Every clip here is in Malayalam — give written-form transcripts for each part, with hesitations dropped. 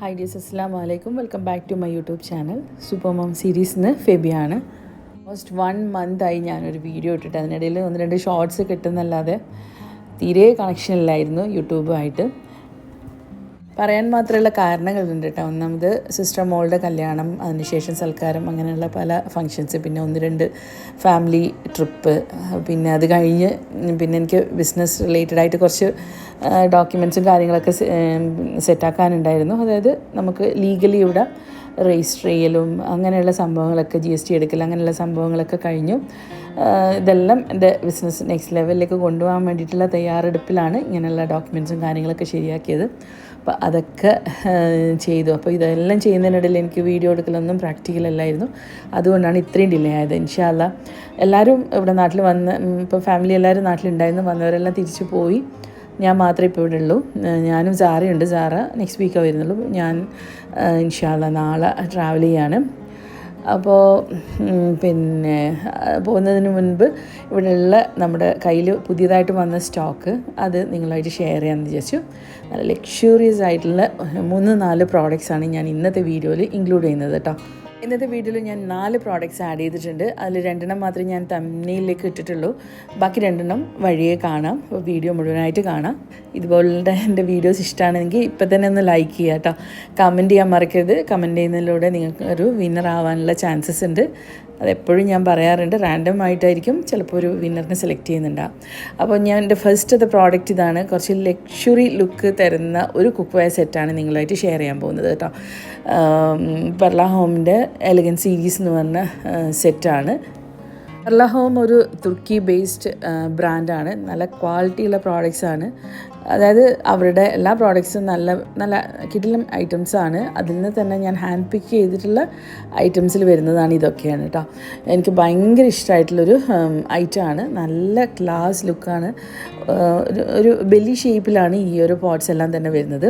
ഹായ് ഡിയേഴ്സ്, അസ്സലാമു അലൈക്കും. Welcome back to my YouTube channel super mom സീരീസിന്ന് ഫെബിയാണ്. ഓൾമോസ്റ്റ് 1 മന്തായി ഞാനൊരു വീഡിയോ ഇട്ടിട്ട് അതിനിടയിൽ 1-2 ഷോർട്സ് കിട്ടുന്നല്ലാതെ തീരെ കണക്ഷൻ ഇല്ലായിരുന്നു യൂട്യൂബുമായിട്ട്. പറയാൻ മാത്രമുള്ള കാരണങ്ങളുണ്ട് കേട്ടോ. ഒന്നാമത് സിസ്റ്റർ മോളുടെ കല്യാണം, അതിനുശേഷം സൽക്കാരം, അങ്ങനെയുള്ള പല ഫങ്ഷൻസ്, പിന്നെ 1-2 ഫാമിലി ട്രിപ്പ്, പിന്നെ അത് കഴിഞ്ഞ് പിന്നെ എനിക്ക് ബിസിനസ് റിലേറ്റഡ് ആയിട്ട് കുറച്ച് ഡോക്യുമെൻറ്റ്സും കാര്യങ്ങളൊക്കെ സെറ്റാക്കാനുണ്ടായിരുന്നു. അതായത് നമുക്ക് ലീഗലി ഇവിടെ രജിസ്റ്റർ ചെയ്യലും അങ്ങനെയുള്ള സംഭവങ്ങളൊക്കെ, GST എടുക്കൽ, അങ്ങനെയുള്ള സംഭവങ്ങളൊക്കെ കഴിഞ്ഞു. ഇതെല്ലാം എൻ്റെ ബിസിനസ് നെക്സ്റ്റ് ലെവലിലേക്ക് കൊണ്ടുപോകാൻ വേണ്ടിയിട്ടുള്ള തയ്യാറെടുപ്പിലാണ് ഇങ്ങനെയുള്ള ഡോക്യുമെൻറ്റ്സും കാര്യങ്ങളൊക്കെ ശരിയാക്കിയത്. അപ്പോൾ അതൊക്കെ ചെയ്തു. അപ്പോൾ ഇതെല്ലാം ചെയ്യുന്നതിനിടയിൽ എനിക്ക് വീഡിയോ എടുക്കലൊന്നും പ്രാക്ടിക്കൽ അല്ലായിരുന്നു. അതുകൊണ്ടാണ് ഇത്രയും ഡിലേ ആയത്. ഇൻഷാ അല്ലാഹ് എല്ലാവരും ഇവിടെ നാട്ടിൽ വന്ന്, ഇപ്പോൾ ഫാമിലി എല്ലാവരും നാട്ടിലുണ്ടായിരുന്നു. വന്നവരെല്ലാം തിരിച്ചു പോയി. ഞാൻ മാത്രമേ ഇപ്പോൾ ഇവിടെ ഉള്ളൂ. ഞാനും സാറയുണ്ട്. സാറ നെക്സ്റ്റ് വീക്കാണ് വരുന്നുള്ളൂ. ഞാൻ ഇൻഷാ അല്ലാഹ് നാളെ ട്രാവൽ ചെയ്യാണ്. അപ്പോൾ പിന്നെ പോകുന്നതിന് മുൻപ് ഇവിടെയുള്ള നമ്മുടെ കയ്യിൽ പുതിയതായിട്ട് വന്ന സ്റ്റോക്ക് അത് നിങ്ങളായിട്ട് ഷെയർ ചെയ്യാമെന്ന് വിചാരിച്ചു. നല്ല ലക്ഷൂറിയസ് ആയിട്ടുള്ള 3-4 പ്രോഡക്റ്റ്സാണ് ഞാൻ ഇന്നത്തെ വീഡിയോയിൽ ഇൻക്ലൂഡ് ചെയ്യുന്നത് കേട്ടോ. ഇന്നത്തെ വീഡിയോയിൽ ഞാൻ 4 പ്രോഡക്റ്റ്സ് ആഡ് ചെയ്തിട്ടുണ്ട്. അതിൽ 2 മാത്രമേ ഞാൻ തംബ്നെയിലേക്ക് ഇട്ടിട്ടുള്ളൂ. ബാക്കി 2 വഴിയേ കാണാം. അപ്പോൾ വീഡിയോ മുഴുവനായിട്ട് കാണാം. ഇതുപോലുള്ള എൻ്റെ വീഡിയോസ് ഇഷ്ടമാണെങ്കിൽ ഇപ്പം തന്നെ ഒന്ന് ലൈക്ക് ചെയ്യുക കേട്ടോ. കമൻറ്റ് ചെയ്യാൻ മറക്കരുത്. കമൻറ്റ് ചെയ്യുന്നതിലൂടെ നിങ്ങൾക്ക് ഒരു വിന്നർ ആവാനുള്ള ചാൻസസ് ഉണ്ട്. അതെപ്പോഴും ഞാൻ പറയാറുണ്ട്. റാൻഡം ആയിട്ടായിരിക്കും ചിലപ്പോൾ ഒരു വിന്നറിനെ സെലക്ട് ചെയ്യുന്നുണ്ടാകും. അപ്പോൾ ഞാൻ എൻ്റെ ഫസ്റ്റത്തെ പ്രോഡക്റ്റ് ഇതാണ്. കുറച്ച് ലക്ഷറി ലുക്ക് തരുന്ന ഒരു കുക്ക് വെയർ സെറ്റാണ് നിങ്ങളായിട്ട് ഷെയർ ചെയ്യാൻ പോകുന്നത് കേട്ടോ. പെർള ഹോമിൻ്റെ എലഗൻസ് സീരീസ് എന്ന് പറഞ്ഞ സെറ്റാണ്. പെർള ഹോം ഒരു തുർക്കി ബേസ്ഡ് ബ്രാൻഡാണ്. നല്ല ക്വാളിറ്റിയുള്ള പ്രോഡക്റ്റ്സാണ്. അതായത് അവരുടെ എല്ലാ പ്രോഡക്റ്റ്സും നല്ല നല്ല കിടിലം ഐറ്റംസാണ്. അതിൽ നിന്ന് തന്നെ ഞാൻ ഹാൻഡ് പിക്ക് ചെയ്തിട്ടുള്ള ഐറ്റംസിൽ വരുന്നതാണ് ഇതൊക്കെയാണ് കേട്ടോ. എനിക്ക് ഭയങ്കര ഇഷ്ടമായിട്ടുള്ളൊരു ഐറ്റമാണ്. നല്ല ക്ലാസ് ലുക്കാണ്. ഒരു ബെല്ലി ഷേപ്പിലാണ് ഈ ഒരു പോട്ട്സ് എല്ലാം തന്നെ വരുന്നത്.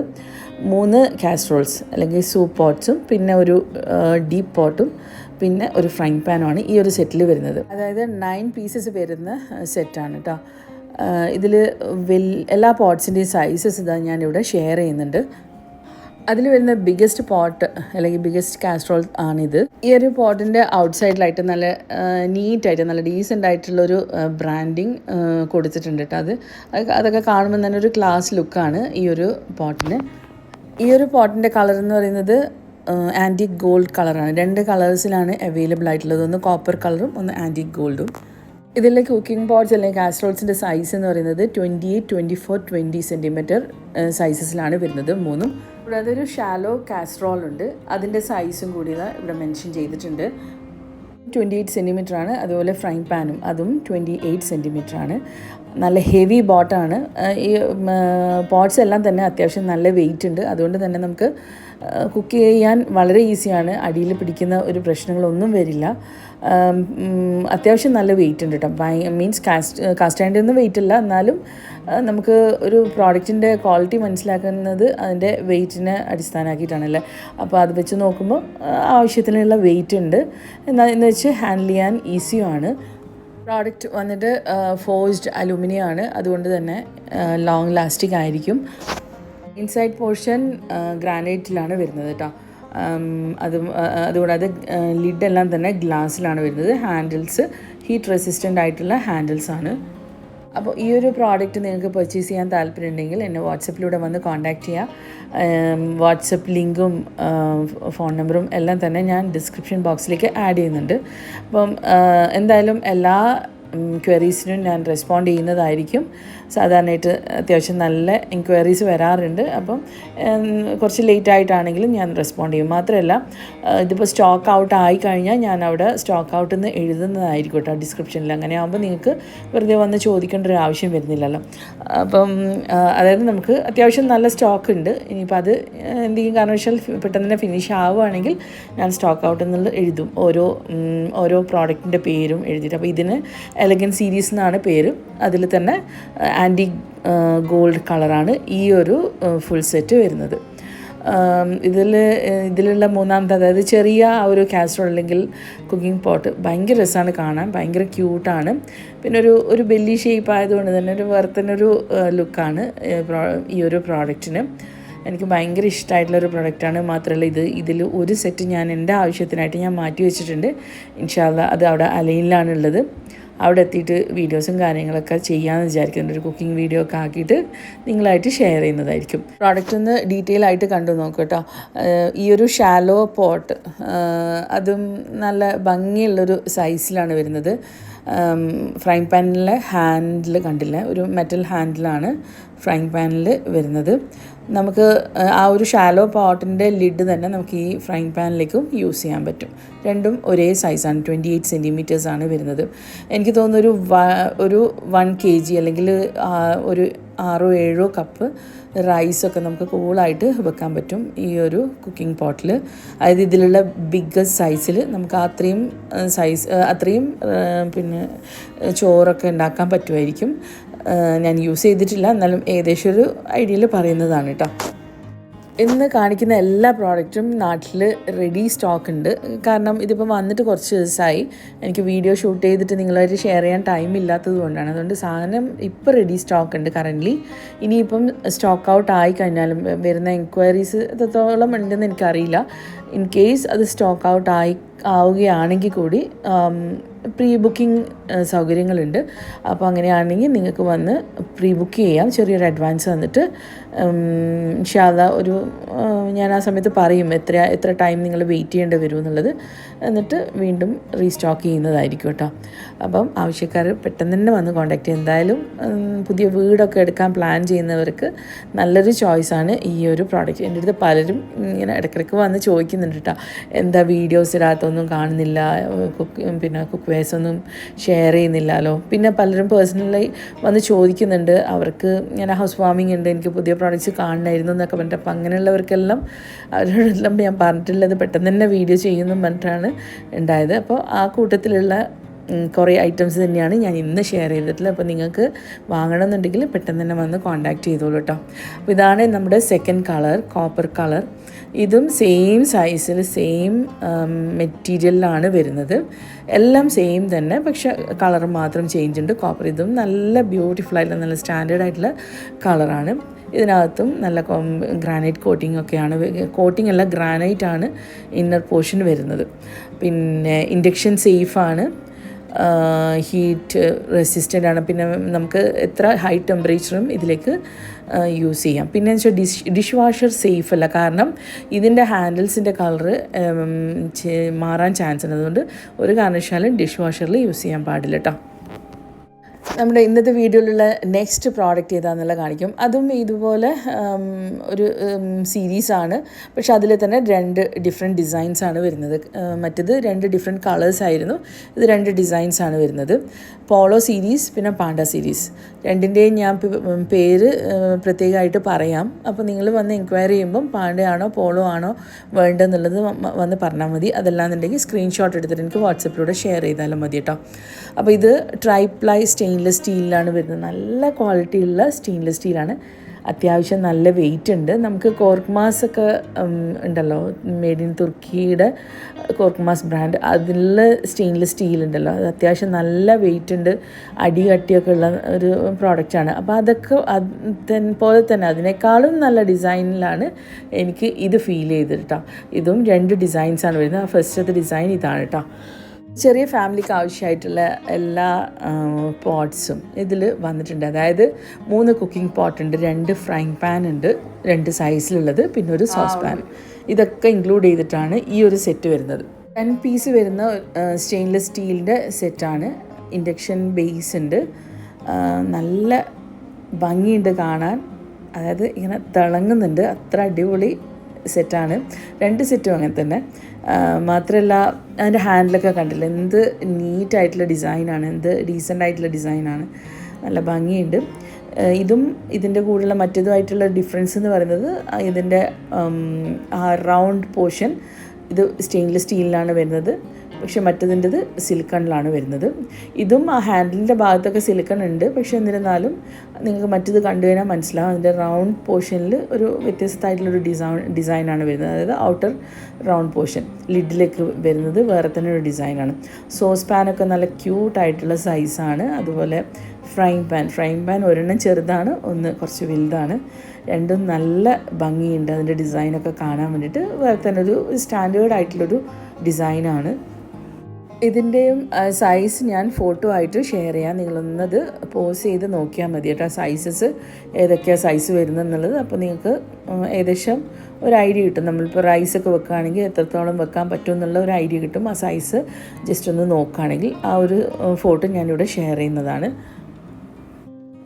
3 കാസ്ട്രോൾസ് അല്ലെങ്കിൽ സൂപ്പ് പോട്ട്സും പിന്നെ ഒരു ഡീപ്പ് പോട്ടും പിന്നെ ഒരു ഫ്രൈങ് പാനുമാണ് ഈ ഒരു സെറ്റിൽ വരുന്നത്. അതായത് 9 പീസസ് വരുന്ന സെറ്റാണ് കേട്ടോ. ഇതിൽ എല്ലാ പോട്ട്സിൻ്റെയും സൈസസ് ഇതാ ഞാനിവിടെ ഷെയർ ചെയ്യുന്നുണ്ട്. അതിൽ വരുന്ന ബിഗ്ഗസ്റ്റ് പോട്ട് അല്ലെങ്കിൽ ബിഗ്ഗസ്റ്റ് കാസ്ട്രോൾ ആണിത്. ഈ ഒരു പോട്ടിൻ്റെ ഔട്ട് സൈഡിലായിട്ട് നല്ല നീറ്റായിട്ട് നല്ല ഡീസൻ്റ് ആയിട്ടുള്ളൊരു ബ്രാൻഡിങ് കൊടുത്തിട്ടുണ്ട് കേട്ടോ. അതൊക്കെ കാണുമ്പോൾ തന്നെ ഒരു ക്ലാസ് ലുക്കാണ് ഈ ഒരു പോട്ടിന്. ഈ ഒരു പോട്ടിൻ്റെ കളർ എന്ന് പറയുന്നത് ആൻറ്റിക് ഗോൾഡ് കളറാണ്. 2 കളേഴ്സിലാണ് അവൈലബിൾ ആയിട്ടുള്ളത്. ഒന്ന് കോപ്പർ കളറും ഒന്ന് ആൻറ്റിക് ഗോൾഡും. ഇതിലെ കുക്കിംഗ് പോട്ട്സ് അല്ലെങ്കിൽ കാസ്ട്രോൾസിൻ്റെ സൈസ് എന്ന് പറയുന്നത് 28, 24, 20 സെൻറ്റിമീറ്റർ സൈസസിലാണ് വരുന്നത് 3. കൂടാതെ ഒരു ഷാലോ കാസ്ട്രോൾ ഉണ്ട്. അതിൻ്റെ സൈസും കൂടി ഇവിടെ മെൻഷൻ ചെയ്തിട്ടുണ്ട്. 28 സെൻറ്റിമീറ്റർ ആണ്. അതുപോലെ ഫ്രൈങ് പാനും അതും 28 സെൻറ്റിമീറ്റർ ആണ്. നല്ല ഹെവി ബോട്ടാണ്. ഈ പോട്ട്സ് എല്ലാം തന്നെ അത്യാവശ്യം നല്ല വെയിറ്റ് ഉണ്ട്. അതുകൊണ്ട് തന്നെ നമുക്ക് കുക്ക് ചെയ്യാൻ വളരെ ഈസിയാണ്. അടിയിൽ പിടിക്കുന്ന ഒരു പ്രശ്നങ്ങളൊന്നും വരില്ല. അത്യാവശ്യം നല്ല വെയിറ്റ് ഉണ്ട് കേട്ടോ. മീൻസ് കാസ്റ്റ് അയണിൻ്റെ വെയിറ്റ് ഇല്ല, എന്നാലും നമുക്ക് ഒരു പ്രോഡക്റ്റിൻ്റെ ക്വാളിറ്റി മനസ്സിലാക്കുന്നത് അതിൻ്റെ വെയിറ്റിനെ അടിസ്ഥാനമാക്കിയിട്ടാണല്ലേ. അപ്പോൾ അത് വെച്ച് നോക്കുമ്പോൾ ആവശ്യത്തിനുള്ള വെയിറ്റ് ഉണ്ട്. എന്ന് വെച്ച് ഹാൻഡിൽ ചെയ്യാൻ ഈസിയുമാണ്. പ്രോഡക്റ്റ് വന്നിട്ട് ഫോഴ്സ്ഡ് അലൂമിനിയം ആണ്. അതുകൊണ്ട് തന്നെ ലോങ് ലാസ്റ്റിംഗ് ആയിരിക്കും. ഇൻസൈഡ് പോർഷൻ ഗ്രാനൈറ്റിലാണ് വരുന്നത് കേട്ടോ. അതുകൂടാതെ ലിഡെല്ലാം തന്നെ ഗ്ലാസ്സിലാണ് വരുന്നത്. ഹാൻഡിൽസ് ഹീറ്റ് റെസിസ്റ്റൻ്റ് ആയിട്ടുള്ള ഹാൻഡിൽസാണ്. അപ്പോൾ ഈ ഒരു പ്രോഡക്റ്റ് നിങ്ങൾക്ക് പർച്ചേസ് ചെയ്യാൻ താല്പര്യമുണ്ടെങ്കിൽ എന്നെ വാട്സപ്പിലൂടെ വന്ന് കോൺടാക്റ്റ് ചെയ്യുക. വാട്സപ്പ് ലിങ്കും ഫോൺ നമ്പറും എല്ലാം തന്നെ ഞാൻ ഡിസ്ക്രിപ്ഷൻ ബോക്സിലേക്ക് ആഡ് ചെയ്യുന്നുണ്ട്. അപ്പം എന്തായാലും എല്ലാ ക്വയറീസിനും ഞാൻ റെസ്പോണ്ട് ചെയ്യുന്നതായിരിക്കും. സാധാരണയായിട്ട് അത്യാവശ്യം നല്ല എൻക്വയറീസ് വരാറുണ്ട്. അപ്പം കുറച്ച് ലേറ്റ് ആയിട്ടാണെങ്കിലും ഞാൻ റെസ്പോണ്ട് ചെയ്യും. മാത്രമല്ല ഇതിപ്പോൾ സ്റ്റോക്ക് ഔട്ട് ആയിക്കഴിഞ്ഞാൽ ഞാൻ അവിടെ സ്റ്റോക്ക് ഔട്ട് എന്ന് എഴുതുന്നതായിരിക്കും കേട്ടോ ഡിസ്ക്രിപ്ഷനിൽ. അങ്ങനെ ആകുമ്പോൾ നിങ്ങൾക്ക് വെറുതെ വന്ന് ചോദിക്കേണ്ട ഒരു ആവശ്യം വരുന്നില്ലല്ലോ. അപ്പം അതായത് നമുക്ക് അത്യാവശ്യം നല്ല സ്റ്റോക്ക് ഉണ്ട്. ഇനിയിപ്പോൾ അത് എന്തെങ്കിലും കാരണവശാൽ പെട്ടെന്ന് തന്നെ ഫിനിഷ് ആവുകയാണെങ്കിൽ ഞാൻ സ്റ്റോക്ക് ഔട്ട് എന്നുള്ളത് എഴുതും. ഓരോ പ്രോഡക്റ്റിൻ്റെ പേരും എഴുതിയിട്ട്. അപ്പോൾ ഇതിന് എലഗൻസ് സീരീസ് എന്നാണ് പേര്. അതിൽ തന്നെ ആൻറ്റിക് ഗോൾഡ് കളറാണ് ഈ ഒരു ഫുൾ സെറ്റ് വരുന്നത്. ഇതിലുള്ള 3ാമത്തെ, അതായത് ചെറിയ ആ ഒരു കാസ്ട്രോൾ അല്ലെങ്കിൽ കുക്കിംഗ് പോട്ട് ഭയങ്കര രസമാണ് കാണാൻ. ഭയങ്കര ക്യൂട്ടാണ്. പിന്നെ ഒരു ബെല്ലി ഷേപ്പ് ആയതുകൊണ്ട് തന്നെ ഒരു വേറെ തന്നെ ഒരു ലുക്കാണ് ഈ ഒരു പ്രോഡക്റ്റിന്. എനിക്ക് ഭയങ്കര ഇഷ്ടമായിട്ടുള്ളൊരു പ്രൊഡക്റ്റാണ്. മാത്രമല്ല ഇതിൽ ഒരു സെറ്റ് ഞാൻ എൻ്റെ ആവശ്യത്തിനായിട്ട് ഞാൻ മാറ്റി വെച്ചിട്ടുണ്ട്. ഇൻഷാ അല്ലാ അത് അവിടെ അലൈനിലാണുള്ളത്. അവിടെ എത്തിയിട്ട് വീഡിയോസും കാര്യങ്ങളൊക്കെ ചെയ്യാമെന്ന് വിചാരിക്കുന്നുണ്ട്. ഒരു കുക്കിംഗ് വീഡിയോ ഒക്കെ ആക്കിയിട്ട് നിങ്ങളായിട്ട് ഷെയർ ചെയ്യുന്നതായിരിക്കും. പ്രോഡക്റ്റ് ഒന്ന് ഡീറ്റെയിൽ ആയിട്ട് കണ്ടു നോക്കൂ കേട്ടോ. ഈ ഒരു ഷാലോ പോട്ട് അതും നല്ല ഭംഗിയുള്ളൊരു സൈസിലാണ് വരുന്നത്. ഫ്രൈങ് പാനിലെ ഹാൻഡിൽ കണ്ടില്ല, ഒരു മെറ്റൽ ഹാൻഡിലാണ് ഫ്രൈങ് പാനിൽ വരുന്നത്. നമുക്ക് ആ ഒരു ഷാലോ പോട്ടിൻ്റെ ലിഡ് തന്നെ നമുക്ക് ഈ ഫ്രൈങ് പാനിലേക്കും യൂസ് ചെയ്യാൻ പറ്റും. രണ്ടും ഒരേ സൈസാണ്, 28 സെൻറ്റിമീറ്റേഴ്സാണ് വരുന്നത്. എനിക്ക് തോന്നുന്നു ഒരു 1 kg അല്ലെങ്കിൽ ഒരു 6-7 കപ്പ് റൈസൊക്കെ നമുക്ക് കൂളായിട്ട് വെക്കാൻ പറ്റും ഈ ഒരു കുക്കിംഗ് പോട്ടിൽ. അതായത് ഇതിലുള്ള ബിഗ്ഗസ്റ്റ് സൈസിൽ നമുക്ക് അത്രയും പിന്നെ ചോറൊക്കെ ഉണ്ടാക്കാൻ പറ്റുമായിരിക്കും. ഞാൻ യൂസ് ചെയ്തിട്ടില്ല, എന്നാലും ഏകദേശം ഒരു ഐഡിയയിൽ പറയുന്നതാണ് കേട്ടോ. ഇന്ന് കാണിക്കുന്ന എല്ലാ പ്രോഡക്റ്റും നാട്ടിൽ റെഡി സ്റ്റോക്ക് ഉണ്ട്. കാരണം ഇതിപ്പോൾ വന്നിട്ട് കുറച്ച് ദിവസമായി, എനിക്ക് വീഡിയോ ഷൂട്ട് ചെയ്തിട്ട് നിങ്ങളായിട്ട് ഷെയർ ചെയ്യാൻ ടൈം ഇല്ലാത്തത് കൊണ്ടാണ്. അതുകൊണ്ട് സാധനം ഇപ്പോൾ റെഡി സ്റ്റോക്ക് ഉണ്ട് കറൻ്റ്ലി. ഇനിയിപ്പം സ്റ്റോക്ക് ഔട്ട് ആയി കഴിഞ്ഞാലും വരുന്ന എൻക്വയറീസ് എത്രത്തോളം ഉണ്ടെന്ന് എനിക്കറിയില്ല. ഇൻ കേസ് അത് സ്റ്റോക്ക് ഔട്ട് ആവുകയാണെങ്കിൽ കൂടി പ്രീ ബുക്കിംഗ് സൗകര്യങ്ങളുണ്ട്. അപ്പോൾ അങ്ങനെയാണെങ്കിൽ നിങ്ങൾക്ക് വന്ന് പ്രീ ബുക്ക് ചെയ്യാം, ചെറിയൊരു അഡ്വാൻസ് തന്നിട്ട്. ഇൻഷാ അല്ലാ ഞാൻ ആ സമയത്ത് പറയും എത്ര ടൈം നിങ്ങൾ വെയിറ്റ് ചെയ്യേണ്ടി വരും എന്നുള്ളത്. എന്നിട്ട് വീണ്ടും റീസ്റ്റോക്ക് ചെയ്യുന്നതായിരിക്കും കേട്ടോ. അപ്പം ആവശ്യക്കാർ പെട്ടെന്ന് തന്നെ വന്ന് കോൺടാക്ട് ചെയ്യും. എന്തായാലും പുതിയ വീടൊക്കെ എടുക്കാൻ പ്ലാൻ ചെയ്യുന്നവർക്ക് നല്ലൊരു ചോയ്സാണ് ഈ ഒരു പ്രോഡക്റ്റ്. എൻ്റെ അടുത്ത് പലരും ഇങ്ങനെ ഇടയ്ക്കിടയ്ക്ക് വന്ന് ചോദിക്കുന്നുണ്ട് കേട്ടോ, എന്താ വീഡിയോസ് ഇടാത്തൊന്നും കാണുന്നില്ല, പിന്നെ കുക്ക് വേഴ്സ് ഒന്നും ഷെയർ ചെയ്യുന്നില്ലല്ലോ. പിന്നെ പലരും പേഴ്സണലി വന്ന് ചോദിക്കുന്നുണ്ട്, അവർക്ക് ഇങ്ങനെ ഹൗസ് വാമിംഗ് ഉണ്ട്, എനിക്ക് പുതിയ പ്രോഡക്റ്റ്സ് കാണണമായിരുന്നു എന്നൊക്കെ പറഞ്ഞിട്ട്. അപ്പം അങ്ങനെയുള്ളവർക്കെല്ലാം അവരോടെല്ലാം ഞാൻ പറഞ്ഞിട്ടുള്ളത് പെട്ടെന്ന് തന്നെ വീഡിയോ ചെയ്യുമെന്നും പറഞ്ഞിട്ടാണ് ഉണ്ടായത്. അപ്പോൾ ആ കൂട്ടത്തിലുള്ള കുറേ ഐറ്റംസ് തന്നെയാണ് ഞാൻ ഇന്ന് ഷെയർ ചെയ്തിട്ടുള്ളത്. അപ്പോൾ നിങ്ങൾക്ക് വാങ്ങണമെന്നുണ്ടെങ്കിൽ പെട്ടെന്ന് തന്നെ വന്ന് കോൺടാക്റ്റ് ചെയ്തോളൂ കേട്ടോ. അപ്പോൾ ഇതാണ് നമ്മുടെ സെക്കൻഡ് കളർ, കോപ്പർ കളർ. ഇതും സെയിം സൈസിൽ സെയിം മെറ്റീരിയലിലാണ് വരുന്നത്. എല്ലാം സെയിം തന്നെ, പക്ഷേ കളർ മാത്രം ചേഞ്ച് ഉണ്ട്. കോപ്പർ ഇതും നല്ല ബ്യൂട്ടിഫുൾ ആയിട്ടുള്ള നല്ല സ്റ്റാൻഡേർഡ് ആയിട്ടുള്ള കളറാണ്. ഇതിനകത്തും നല്ല ഗ്രാനൈറ്റ് കോട്ടിംഗ് അല്ല ഗ്രാനൈറ്റ് ആണ് ഇന്നർ പോർഷൻ വരുന്നത്. പിന്നെ ഇൻഡക്ഷൻ സേഫാണ്, ഹീറ്റ് റെസിസ്റ്റൻ്റ് ആണ്. പിന്നെ നമുക്ക് എത്ര ഹൈ ടെമ്പറേച്ചറും ഇതിലേക്ക് യൂസ് ചെയ്യാം. പിന്നെ വെച്ചാൽ ഡിഷ് വാഷർ സേഫ് അല്ല, കാരണം ഇതിൻ്റെ ഹാൻഡിൽസിൻ്റെ കളറ് മാറാൻ ചാൻസ് ഉണ്ട്. അതുകൊണ്ട് ഒരു കാരണവശാലും ഡിഷ് വാഷറിൽ യൂസ് ചെയ്യാൻ പാടില്ല കേട്ടോ. നമ്മുടെ ഇന്നത്തെ വീഡിയോയിലുള്ള നെക്സ്റ്റ് പ്രോഡക്റ്റ് ഏതാണെന്നുള്ള കാണിക്കും. അതും ഇതുപോലെ ഒരു സീരീസാണ്, പക്ഷെ അതിൽ തന്നെ 2 ഡിഫറെൻറ്റ് ഡിസൈൻസാണ് വരുന്നത്. മറ്റേത് 2 ഡിഫറെൻറ്റ് കളേഴ്സായിരുന്നു, ഇത് 2 ഡിസൈൻസാണ് വരുന്നത്. പോളോ സീരീസ് പിന്നെ പാണ്ട സീരീസ്, രണ്ടിൻ്റെയും ഞാൻ പേര് പ്രത്യേകമായിട്ട് പറയാം. അപ്പോൾ നിങ്ങൾ വന്ന് എൻക്വയറി ചെയ്യുമ്പം പാണ്ടയാണോ പോളോ ആണോ വേണ്ടതെന്നുള്ളത് വന്ന് പറഞ്ഞാൽ മതി. അതല്ലാന്നുണ്ടെങ്കിൽ സ്ക്രീൻഷോട്ട് എടുത്തിട്ട് എനിക്ക് വാട്സപ്പിലൂടെ ഷെയർ ചെയ്താലും മതി കേട്ടോ. അപ്പോൾ ഇത് ട്രൈപ്ലൈ സ്റ്റെയിൻലെസ് സ്റ്റീലിലാണ് വരുന്നത്. നല്ല ക്വാളിറ്റിയുള്ള സ്റ്റെയിൻലെസ് സ്റ്റീലാണ്, അത്യാവശ്യം നല്ല വെയിറ്റ് ഉണ്ട്. നമുക്ക് കോർക്ക്മാസ് ഒക്കെ ഉണ്ടല്ലോ, മെയ്ഡ് ഇൻ തുർക്കിയുടെ കോർക്ക്മാസ് ബ്രാൻഡ്, അതിൽ സ്റ്റെയിൻലെസ് സ്റ്റീൽ ഉണ്ടല്ലോ, അത് അത്യാവശ്യം നല്ല വെയിറ്റ് ഉണ്ട്, അടി കട്ടിയൊക്കെ ഉള്ള ഒരു പ്രോഡക്റ്റാണ്. അപ്പോൾ അതൊക്കെ പോലെ തന്നെ അതിനേക്കാളും നല്ല ഡിസൈനിലാണ് എനിക്ക് ഇത് ഫീൽ ചെയ്തത് കേട്ടോ. ഇതും 2 ഡിസൈൻസാണ് വരുന്നത്. ഫസ്റ്റത്തെ ഡിസൈൻ ഇതാണ് കേട്ടോ. ചെറിയ ഫാമിലിക്ക് ആവശ്യമായിട്ടുള്ള എല്ലാ പോട്ട്സും ഇതിൽ വന്നിട്ടുണ്ട്. അതായത് 3 കുക്കിംഗ് പോട്ടുണ്ട്, 2 ഫ്രൈങ് പാൻ ഉണ്ട്, 2 സൈസിലുള്ളത്, പിന്നെ ഒരു സോസ് പാൻ. ഇതൊക്കെ ഇൻക്ലൂഡ് ചെയ്തിട്ടാണ് ഈ ഒരു സെറ്റ് വരുന്നത്. 10 പീസ് വരുന്ന സ്റ്റെയിൻലെസ് സ്റ്റീലിൻ്റെ സെറ്റാണ്. ഇൻഡക്ഷൻ ബേസ് ഉണ്ട്, നല്ല ഭംഗിയുണ്ട് കാണാൻ. അതായത് ഇങ്ങനെ തിളങ്ങുന്നുണ്ട്, അത്ര അടിപൊളി സെറ്റാണ്. 2 സെറ്റും അങ്ങനെ തന്നെ. മാത്രമല്ല അതിൻ്റെ ഹാൻഡിലൊക്കെ കണ്ടില്ല, എന്ത് നീറ്റായിട്ടുള്ള ഡിസൈനാണ്, എന്ത് ഡീസൻ്റ് ആയിട്ടുള്ള ഡിസൈനാണ്, നല്ല ഭംഗിയുണ്ട്. ഇതും ഇതിൻ്റെ കൂടെയുള്ള മറ്റേതുമായിട്ടുള്ള ഡിഫറൻസ് എന്ന് പറയുന്നത് ഇതിൻ്റെ റൗണ്ട് പോർഷൻ ഇത് സ്റ്റെയിൻലെസ് സ്റ്റീലിലാണ് വരുന്നത്. പക്ഷേ മറ്റതിൻ്റെത് സിലിക്കണിലാണ് വരുന്നത്. ഇതും ആ ഹാൻഡിലിൻ്റെ ഭാഗത്തൊക്കെ സിലിക്കൺ ഉണ്ട്, പക്ഷേ എന്നിരുന്നാലും നിങ്ങൾക്ക് മറ്റത് കണ്ടു കഴിഞ്ഞാൽ മനസ്സിലാവും. അതിൻ്റെ റൗണ്ട് പോർഷനിൽ ഒരു വ്യത്യസ്തമായിട്ടുള്ളൊരു ഡിസൈനാണ് വരുന്നത്. അതായത് ഔട്ടർ റൗണ്ട് പോർഷൻ ലിഡിലേക്ക് വരുന്നത് വേറെ തന്നെ ഒരു ഡിസൈനാണ്. സോസ് പാനൊക്കെ നല്ല ക്യൂട്ടായിട്ടുള്ള സൈസാണ്. അതുപോലെ ഫ്രൈങ് പാൻ ഒരെണ്ണം ചെറുതാണ്, ഒന്ന് കുറച്ച് വലുതാണ്. രണ്ടും നല്ല ഭംഗിയുണ്ട്. അതിൻ്റെ ഡിസൈനൊക്കെ കാണാൻ വേണ്ടിയിട്ട് വേറെ തന്നെ ഒരു സ്റ്റാൻഡേർഡ് ആയിട്ടുള്ളൊരു ഡിസൈനാണ്. ഇതിൻ്റെയും സൈസ് ഞാൻ ഫോട്ടോ ആയിട്ട് ഷെയർ ചെയ്യാം. നിങ്ങളൊന്നത് പോസ് ചെയ്ത് നോക്കിയാൽ മതി കേട്ടോ, സൈസസ് ഏതൊക്കെയാണ് സൈസ് വരുന്നതെന്നുള്ളത്. അപ്പോൾ നിങ്ങൾക്ക് ഏകദേശം ഒരു ഐഡിയ കിട്ടും. നമ്മളിപ്പോൾ റൈസൊക്കെ വെക്കുകയാണെങ്കിൽ എത്രത്തോളം വെക്കാൻ പറ്റും എന്നുള്ള ഒരു ഐഡിയ കിട്ടും. ആ സൈസ് ജസ്റ്റ് ഒന്ന് നോക്കുകയാണെങ്കിൽ ആ ഒരു ഫോട്ടോ ഞാനിവിടെ ഷെയർ ചെയ്യുന്നതാണ്.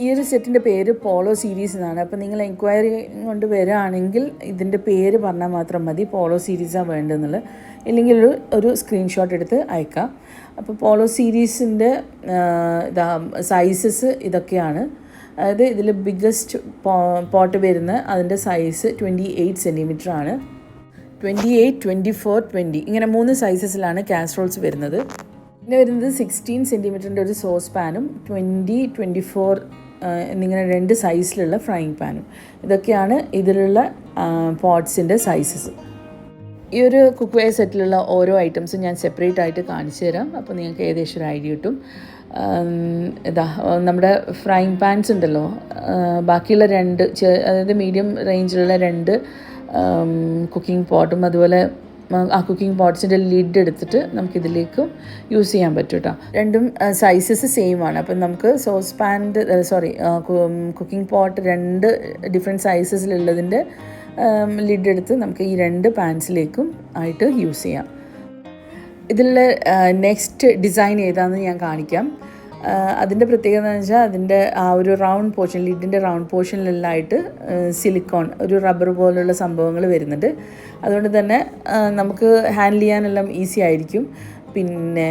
ഈ ഒരു സെറ്റിൻ്റെ പേര് പോളോ സീരീസ് എന്നാണ്. അപ്പോൾ നിങ്ങൾ എൻക്വയറി കൊണ്ട് വരികയാണെങ്കിൽ ഇതിൻ്റെ പേര് പറഞ്ഞാൽ മാത്രം മതി, പോളോ സീരീസാണ് വേണ്ടതെന്നുള്ളത്. ഇല്ലെങ്കിൽ ഒരു സ്ക്രീൻഷോട്ട് എടുത്ത് അയക്കാം. അപ്പോൾ പോളോ സീരീസിൻ്റെ സൈസസ് ഇതൊക്കെയാണ്. അതായത് ഇതിൽ ബിഗ്ഗസ്റ്റ് പോട്ട് വരുന്ന അതിൻ്റെ സൈസ് 28 സെൻറ്റിമീറ്റർ ആണ്. 28, 24, 20 ഇങ്ങനെ 3 സൈസസിലാണ് കാസറോൾസ് വരുന്നത്. പിന്നെ വരുന്നത് 16 സെൻറ്റിമീറ്ററിൻ്റെ ഒരു സോസ് പാനും 20, 24 എന്നിങ്ങനെ 2 സൈസിലുള്ള ഫ്രൈയിങ് പാനും. ഇതൊക്കെയാണ് ഇതിലുള്ള പോട്ട്സിൻ്റെ സൈസസ്. ഈ ഒരു കുക്ക് വെയർ സെറ്റിലുള്ള ഓരോ ഐറ്റംസും ഞാൻ സെപ്പറേറ്റ് ആയിട്ട് കാണിച്ചു തരാം. അപ്പോൾ നിങ്ങൾക്ക് ഏകദേശം ഒരു ഐഡിയ കിട്ടും. നമ്മുടെ ഫ്രൈയിങ് പാൻസ് ഉണ്ടല്ലോ, ബാക്കിയുള്ള 2 അതായത് മീഡിയം റേഞ്ചിലുള്ള 2 കുക്കിംഗ് പോട്ടും അതുപോലെ ആ കുക്കിംഗ് പോട്ട്സിൻ്റെ ലിഡ് എടുത്തിട്ട് നമുക്കിതിലേക്കും യൂസ് ചെയ്യാൻ പറ്റും കേട്ടോ. രണ്ടും സൈസസ് സെയിം ആണ്. അപ്പം നമുക്ക് സോസ് പാൻ്റെ കുക്കിംഗ് പോട്ട് 2 ഡിഫറെൻറ്റ് സൈസസിലുള്ളതിൻ്റെ ലിഡ് എടുത്ത് നമുക്ക് ഈ 2 പാൻസിലേക്കും ആയിട്ട് യൂസ് ചെയ്യാം. ഇതിലുള്ള നെക്സ്റ്റ് ഡിസൈൻ ഏതാണെന്ന് ഞാൻ കാണിക്കാം. അതിൻ്റെ പ്രത്യേകത എന്ന് വെച്ചാൽ അതിൻ്റെ ആ ഒരു റൗണ്ട് പോർഷൻ, ലിഡിൻ്റെ റൗണ്ട് പോർഷനിലെല്ലാമായിട്ട് സിലിക്കോൺ ഒരു റബ്ബർ പോലുള്ള സംഭവങ്ങൾ വരുന്നുണ്ട്. അതുകൊണ്ട് തന്നെ നമുക്ക് ഹാൻഡിൽ ചെയ്യാനെല്ലാം ഈസി ആയിരിക്കും. പിന്നെ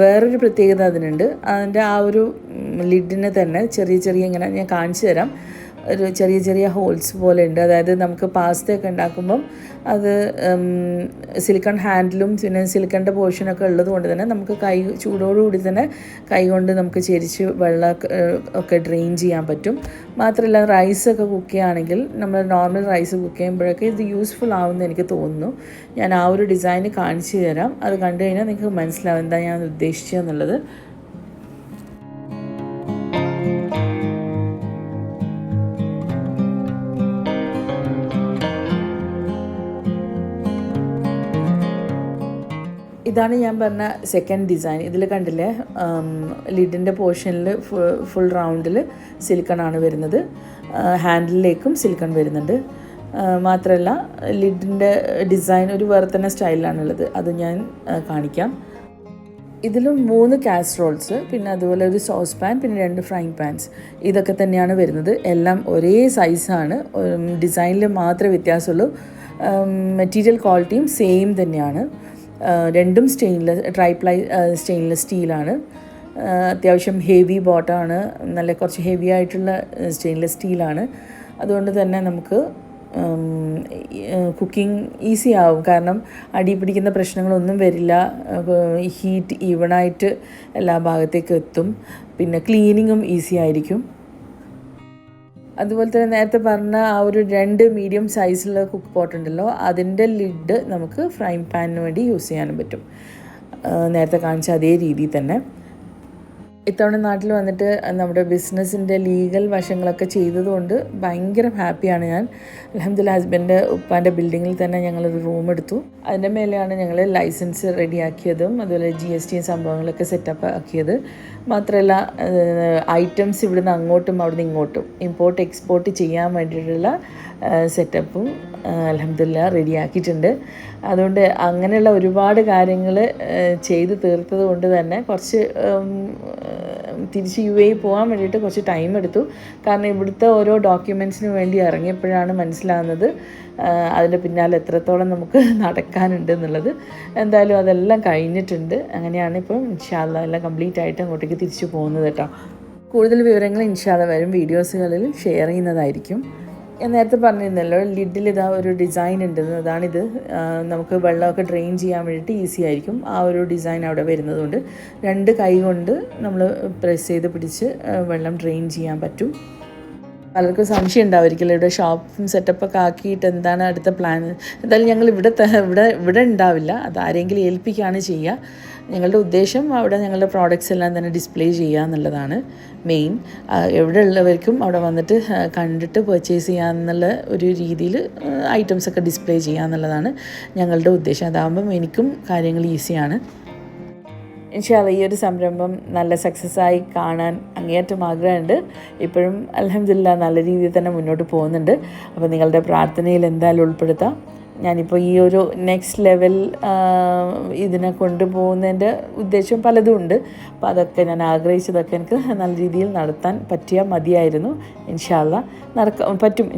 വേറൊരു പ്രത്യേകത അതിനുണ്ട്. അതിൻ്റെ ആ ഒരു ലിഡിന് തന്നെ ചെറിയ ഇങ്ങനെ ഞാൻ കാണിച്ചു തരാം, ഒരു ചെറിയ ഹോൾസ് പോലെ ഉണ്ട്. അതായത് നമുക്ക് പാസ്തയൊക്കെ ഉണ്ടാക്കുമ്പം അത് സിലിക്കൺ ഹാൻഡിലും പിന്നെ സിലിക്കണിൻ്റെ പോർഷനൊക്കെ ഉള്ളത് കൊണ്ട് തന്നെ നമുക്ക് ചൂടോടുകൂടി തന്നെ കൈ കൊണ്ട് നമുക്ക് ചെരിച്ച് വെള്ളം ഒക്കെ ഡ്രെയിൻ ചെയ്യാൻ പറ്റും. മാത്രമല്ല റൈസൊക്കെ കുക്ക് ചെയ്യുകയാണെങ്കിൽ നമ്മൾ നോർമൽ റൈസ് കുക്ക് ചെയ്യുമ്പോഴൊക്കെ ഇത് യൂസ്ഫുൾ ആവുമെന്ന് എനിക്ക് തോന്നുന്നു. ഞാൻ ആ ഒരു ഡിസൈന് കാണിച്ചു തരാം. അത് കണ്ടു കഴിഞ്ഞാൽ നിങ്ങൾക്ക് മനസ്സിലാവും എന്താ ഞാൻ ഉദ്ദേശിച്ചതെന്നുള്ളത്. ഇതാണ് ഞാൻ പറഞ്ഞ സെക്കൻഡ് ഡിസൈൻ. ഇതിൽ കണ്ടില്ലേ, ലിഡിൻ്റെ പോർഷനിൽ ഫുൾ റൗണ്ടിൽ സിലിക്കണാണ് വരുന്നത്. ഹാൻഡിലേക്കും സിലിക്കൺ വരുന്നുണ്ട്. മാത്രമല്ല ലിഡിൻ്റെ ഡിസൈൻ ഒരു വേറെ തന്നെ സ്റ്റൈലിലാണുള്ളത്. അത് ഞാൻ കാണിക്കാം. ഇതിലും 3 കാസറോൾസ്, പിന്നെ അതുപോലെ ഒരു സോസ് പാൻ, പിന്നെ 2 ഫ്രൈയിങ് പാൻസ്, ഇതൊക്കെ തന്നെയാണ് വരുന്നത്. എല്ലാം ഒരേ സൈസാണ്, ഡിസൈനിൽ മാത്രമേ വ്യത്യാസമുള്ളൂ. മെറ്റീരിയൽ ക്വാളിറ്റിയും സെയിം തന്നെയാണ്. രണ്ടും സ്റ്റെയിൻലെസ് സ്റ്റീലാണ്. അത്യാവശ്യം ഹെവി ബോട്ടമാണ്, നല്ല കുറച്ച് ഹെവി ആയിട്ടുള്ള സ്റ്റെയിൻലെസ് സ്റ്റീലാണ്. അതുകൊണ്ട് തന്നെ നമുക്ക് കുക്കിംഗ് ഈസി ആവും. കാരണം അടി പിടിക്കുന്ന പ്രശ്നങ്ങളൊന്നും വരില്ല. ഹീറ്റ് ഈവണായിട്ട് എല്ലാ ഭാഗത്തേക്കും എത്തും. പിന്നെ ക്ലീനിങ്ങും ഈസി ആയിരിക്കും. അതുപോലെ തന്നെ നേരത്തെ പറഞ്ഞ ആ ഒരു 2 മീഡിയം സൈസിലുള്ള കുക്ക് പോട്ട് ഉണ്ടല്ലോ, അതിൻ്റെ ലിഡ് നമുക്ക് ഫ്രൈങ് പാനിന് വേണ്ടി യൂസ് ചെയ്യാനും പറ്റും. നേരത്തെ കാണിച്ച അതേ രീതിയിൽ തന്നെ. ഇത്തവണ നാട്ടിൽ വന്നിട്ട് നമ്മുടെ ബിസിനസ്സിൻ്റെ ലീഗൽ വശങ്ങളൊക്കെ ചെയ്തതുകൊണ്ട് ഭയങ്കര ഹാപ്പിയാണ് ഞാൻ. അൽഹംദുലില്ലാ ഹസ്ബൻഡ് ഉപ്പാൻ്റെ ബിൽഡിങ്ങിൽ തന്നെ ഞങ്ങളൊരു റൂം എടുത്തു. അതിൻ്റെ മേലെയാണ് ഞങ്ങൾ ലൈസൻസ് റെഡിയാക്കിയതും അതുപോലെ GST സംഭവങ്ങളൊക്കെ സെറ്റപ്പ് ആക്കിയത്. മാത്രമല്ല ഐറ്റംസ് ഇവിടുന്ന് അങ്ങോട്ടും അവിടുന്ന് ഇങ്ങോട്ടും ഇമ്പോർട്ട് എക്സ്പോർട്ട് ചെയ്യാൻ വേണ്ടിയിട്ടുള്ള സെറ്റപ്പും അൽഹംദുലില്ലാ റെഡിയാക്കിയിട്ടുണ്ട്. അതുകൊണ്ട് അങ്ങനെയുള്ള ഒരുപാട് കാര്യങ്ങൾ ചെയ്ത് തീർത്തത് കൊണ്ട് തന്നെ കുറച്ച് തിരിച്ച് UAE പോകാൻ വേണ്ടിയിട്ട് കുറച്ച് ടൈം എടുത്തു. കാരണം ഇവിടുത്തെ ഓരോ ഡോക്യുമെൻറ്റ്സിന് വേണ്ടി ഇറങ്ങിയപ്പോഴാണ് മനസ്സിലാകുന്നത് അതിൻ്റെ പിന്നാലെ എത്രത്തോളം നമുക്ക് നടക്കാനുണ്ട് എന്നുള്ളത്. എന്തായാലും അതെല്ലാം കഴിഞ്ഞിട്ടുണ്ട്. അങ്ങനെയാണ് ഇപ്പം ഇൻഷാ അല്ലാഹ് എല്ലാം കംപ്ലീറ്റ് ആയിട്ട് അങ്ങോട്ടേക്ക് തിരിച്ചു പോകുന്നത് കേട്ടോ. കൂടുതൽ വിവരങ്ങൾ ഇൻഷാ അല്ലാഹ് വരും വീഡിയോസുകളിൽ ഷെയർ ചെയ്യുന്നതായിരിക്കും. ഞാൻ നേരത്തെ പറഞ്ഞിരുന്നല്ലോ ലിഡിൽ ഇതാ ഒരു ഡിസൈൻ ഉണ്ടെന്ന്. അതാണിത്. നമുക്ക് വെള്ളമൊക്കെ ഡ്രെയിൻ ചെയ്യാൻ വേണ്ടിയിട്ട് ഈസി ആയിരിക്കും. ആ ഒരു ഡിസൈൻ അവിടെ വരുന്നതുകൊണ്ട് 2 കൈ കൊണ്ട് നമ്മൾ പ്രസ് ചെയ്ത് പിടിച്ച് വെള്ളം ഡ്രെയിൻ ചെയ്യാൻ പറ്റും. പലർക്കും സംശയം ഉണ്ടാവുമായിരിക്കില്ല ഇവിടെ ഷോപ്പും സെറ്റപ്പൊക്കെ ആക്കിയിട്ട് എന്താണ് അടുത്ത പ്ലാൻ. എന്തായാലും ഞങ്ങൾ ഇവിടെ ഉണ്ടാവില്ല, അത് ആരെങ്കിലും ഏൽപ്പിക്കുകയാണ് ചെയ്യുക. ഞങ്ങളുടെ ഉദ്ദേശം അവിടെ ഞങ്ങളുടെ പ്രോഡക്റ്റ്സ് എല്ലാം തന്നെ ഡിസ്പ്ലേ ചെയ്യുക എന്നുള്ളതാണ് മെയിൻ. എവിടെ ഉള്ളവർക്കും അവിടെ വന്നിട്ട് കണ്ടിട്ട് പർച്ചേസ് ചെയ്യാമെന്നുള്ള ഒരു രീതിയിൽ ഐറ്റംസൊക്കെ ഡിസ്പ്ലേ ചെയ്യുക എന്നുള്ളതാണ് ഞങ്ങളുടെ ഉദ്ദേശം. അതാകുമ്പം എനിക്കും കാര്യങ്ങൾ ഈസിയാണ്. ഇൻഷാല്ലാ ഈ ഒരു സംരംഭം നല്ല സക്സസ്സായി കാണാൻ അങ്ങേയറ്റം ആഗ്രഹമുണ്ട്. ഇപ്പോഴും അൽഹംദുലില്ലാ നല്ല രീതിയിൽ തന്നെ മുന്നോട്ട് പോകുന്നുണ്ട്. അപ്പോൾ നിങ്ങളുടെ പ്രാർത്ഥനയിൽ എന്തായാലും ഉൾപ്പെടുത്താം. ഞാനിപ്പോൾ ഈ ഒരു നെക്സ്റ്റ് ലെവൽ ഇതിനെ കൊണ്ടുപോകുന്നതിൻ്റെ ഉദ്ദേശം പലതും ഉണ്ട്. അപ്പോൾ അതൊക്കെ ഞാൻ ആഗ്രഹിച്ചതൊക്കെ എനിക്ക് നല്ല രീതിയിൽ നടത്താൻ പറ്റിയാൽ മതിയായിരുന്നു. ഇൻഷാല്ലാ പറ്റും.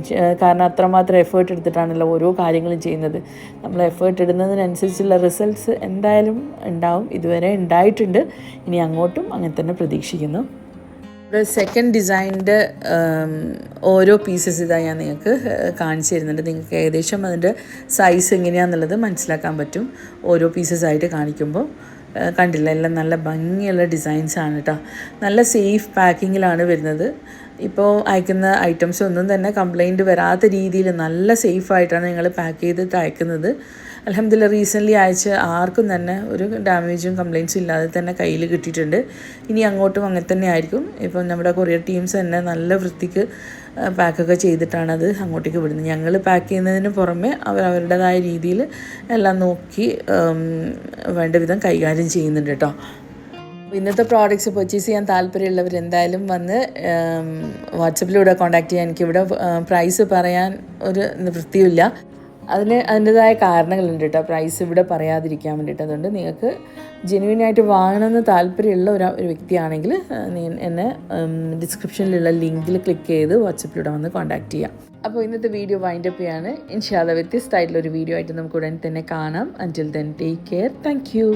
കാരണം അത്രമാത്രം എഫേർട്ട് എടുത്തിട്ടാണല്ലോ ഓരോ കാര്യങ്ങളും ചെയ്യുന്നത്. നമ്മൾ എഫേർട്ട് ഇടുന്നതിനനുസരിച്ചുള്ള റിസൾട്ട്സ് എന്തായാലും ഉണ്ടാവും. ഇതുവരെ ഉണ്ടായിട്ടുണ്ട്, ഇനി അങ്ങോട്ടും അങ്ങനെ തന്നെ പ്രതീക്ഷിക്കുന്നു. ഇവിടെ സെക്കൻഡ് ഡിസൈനിൻ്റെ ഓരോ പീസസ് ഇതായി ഞാൻ നിങ്ങൾക്ക് കാണിച്ചു തരുന്നുണ്ട്. നിങ്ങൾക്ക് ഏകദേശം അതിൻ്റെ സൈസ് എങ്ങനെയാണെന്നുള്ളത് മനസ്സിലാക്കാൻ പറ്റും ഓരോ പീസസ് ആയിട്ട് കാണിക്കുമ്പോൾ. കണ്ടില്ല, എല്ലാം നല്ല ഭംഗിയുള്ള ഡിസൈൻസാണ് കേട്ടോ. നല്ല സേഫ് പാക്കിങ്ങിലാണ് വരുന്നത്. ഇപ്പോൾ അയക്കുന്ന ഐറ്റംസ് ഒന്നും തന്നെ കംപ്ലൈൻറ്റ് വരാത്ത രീതിയിൽ നല്ല സേഫായിട്ടാണ് ഞങ്ങൾ പാക്ക് ചെയ്തിട്ട് അയക്കുന്നത്. അൽഹംദുലില്ലാ റീസെൻ്റ്ലി അയച്ച ആർക്കും തന്നെ ഒരു ഡാമേജും കംപ്ലയിൻസും ഇല്ലാതെ തന്നെ കയ്യിൽ കിട്ടിയിട്ടുണ്ട്. ഇനി അങ്ങോട്ടും അങ്ങനെ തന്നെ ആയിരിക്കും. ഇപ്പം നമ്മുടെ കൊറിയർ ടീംസ് തന്നെ നല്ല വൃത്തിക്ക് പാക്കൊക്കെ ചെയ്തിട്ടാണ് അത് അങ്ങോട്ടേക്ക് വിടുന്നത്. ഞങ്ങൾ പാക്ക് ചെയ്യുന്നതിന് പുറമെ അവരുടേതായ രീതിയിൽ എല്ലാം നോക്കി വേണ്ട വിധം കൈകാര്യം ചെയ്യുന്നുണ്ട് കേട്ടോ. ഇന്നത്തെ പ്രോഡക്റ്റ്സ് പർച്ചേസ് ചെയ്യാൻ താല്പര്യമുള്ളവർ എന്തായാലും വന്ന് വാട്സപ്പിലൂടെ കോൺടാക്റ്റ് ചെയ്യാൻ. എനിക്കിവിടെ പ്രൈസ് പറയാൻ ഒരു നിവൃത്തിയില്ല. അതിൻ്റെതായ കാരണങ്ങളുണ്ട് കേട്ടോ പ്രൈസ് ഇവിടെ പറയാതിരിക്കാൻ വേണ്ടിയിട്ട്. അതുകൊണ്ട് നിങ്ങൾക്ക് ജെന്യുവിനായിട്ട് വാങ്ങണമെന്ന് താല്പര്യമുള്ള ഒരു വ്യക്തിയാണെങ്കിൽ എന്നെ ഡിസ്ക്രിപ്ഷനിലുള്ള ലിങ്കിൽ ക്ലിക്ക് ചെയ്ത് വാട്സപ്പിലൂടെ വന്ന് കോൺടാക്റ്റ് ചെയ്യാം. അപ്പോൾ ഇന്നത്തെ വീഡിയോ വൈൻഡപ്പ് ചെയ്യാണ്. ഇൻഷാല്ലാ വ്യത്യസ്തമായിട്ടുള്ളൊരു വീഡിയോ ആയിട്ട് നമുക്ക് ഉടൻ തന്നെ കാണാം. അൻറ്റിൽ then take care. Thank you.